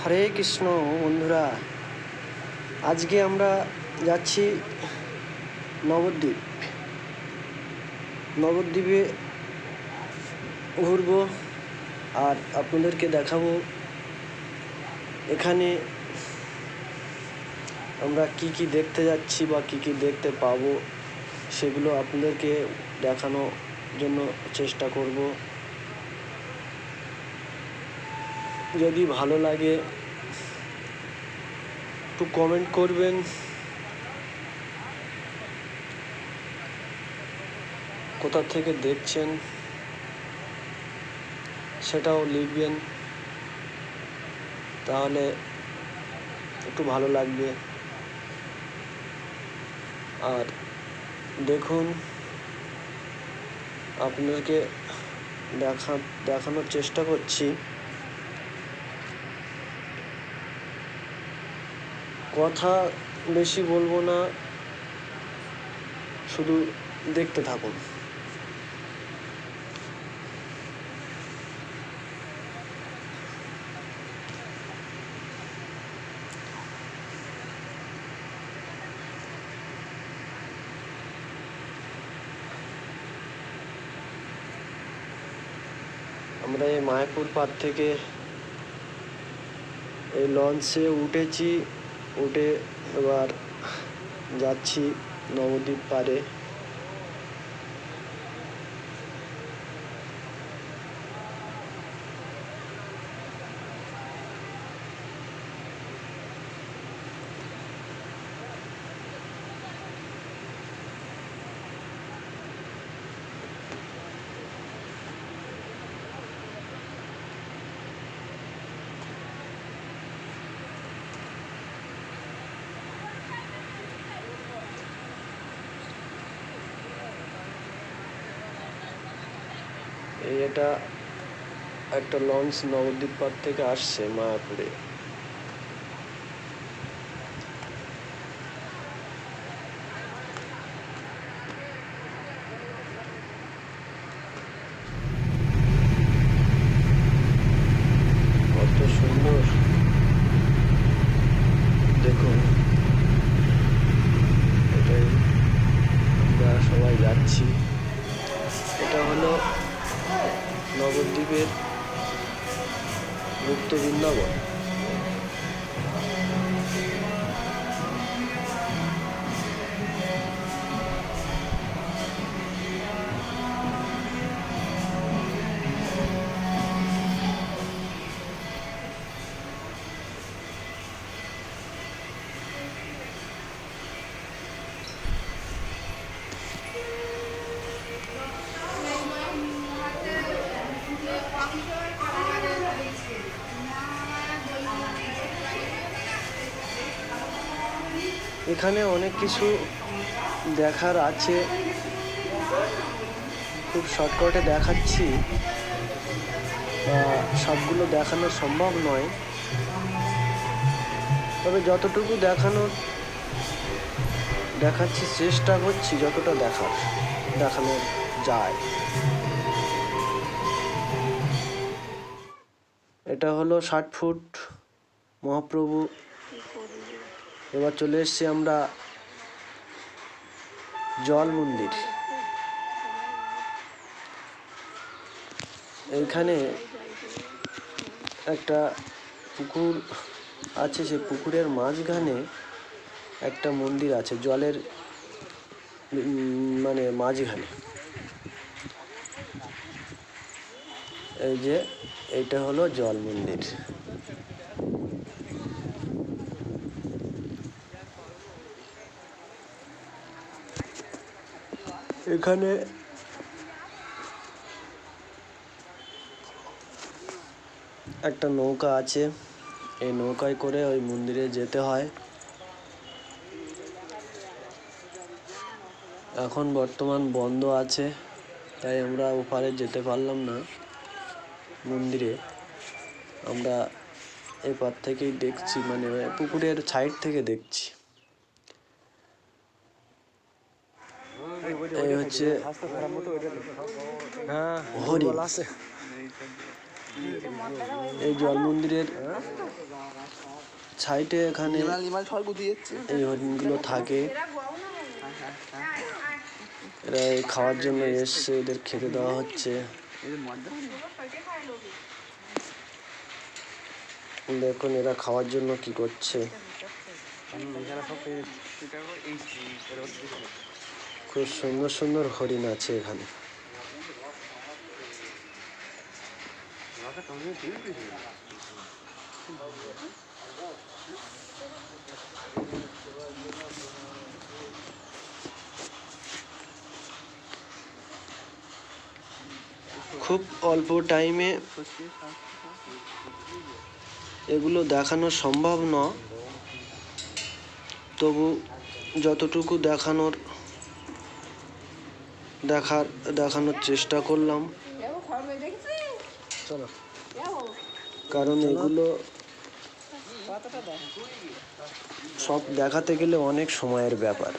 হরে কৃষ্ণ বন্ধুরা, আজকে আমরা যাচ্ছি নবদ্বীপে ঘুরবো আর আপনাদেরকে দেখাবো এখানে আমরা কি কি দেখতে যাচ্ছি বা কি কি দেখতে পাবো সেগুলো আপনাদেরকে দেখানোর জন্য চেষ্টা করব। যদি ভালো লাগে একটু কমেন্ট করবেন, কোথা থেকে দেখছেন সেটাও লিখবেন, তাহলে একটু ভালো লাগবে। আর দেখুন, আপনাদেরকে দেখানোর চেষ্টা করছি। কথা বেশি বলবো না, শুধু দেখতে থাকুন। আমরা এই মায়াপুর পাড় থেকে এই লঞ্চে উঠে এবার যাচ্ছি নবদ্বীপ পাড়ে। এটা একটা লঞ্চ নবদ্বীপ পাড় থেকে আসছে মায়াপুরে। কত সুন্দর দেখুন, এটাই আমরা সবাই যাচ্ছি। এটা হলো নবদ্বীপের মুক্ত বৃন্দাবন। এখানে অনেক কিছু দেখার আছে, খুব শর্টকাটে দেখাচ্ছি, সবগুলো দেখানো সম্ভব নয়, তবে যতটুকু দেখাচ্ছি, চেষ্টা করছি যতটা দেখানো যায়। এটা হলো 60 ফুট মহাপ্রভু। এবার চলে এসেছি আমরা জল মন্দির। এইখানে একটা পুকুর আছে, সেই পুকুরের মাঝখানে একটা মন্দির আছে, জলের মানে মাঝখানে। এই যে এইটা হলো জল মন্দির। এখানে একটা নৌকা আছে, এই নৌকায় করে ওই মন্দিরে যেতে হয়। এখন বর্তমান বন্ধ আছে, তাই আমরা ওপারে যেতে পারলাম না মন্দিরে। আমরা এপার থেকেই দেখছি, মানে পুকুরের সাইড থেকে দেখছি। এই হচ্ছে হরি। এই জল মন্দিরের সাইডে এখানে এই হরিণগুলো থাকে। এরা এই খাওয়ার জন্য এসছে, এদের খেতে দেওয়া হচ্ছে। দেখুন এরা খাওয়ার জন্য কি করছে। খুব সুন্দর সুন্দর হরিণ আছে এখানে। খুব অল্প টাইমে এগুলো দেখানো সম্ভব না, তবু যতটুকু দেখানোর চেষ্টা করলাম। চলো, কারণ এগুলো সব দেখাতে গেলে অনেক সময়ের ব্যাপার।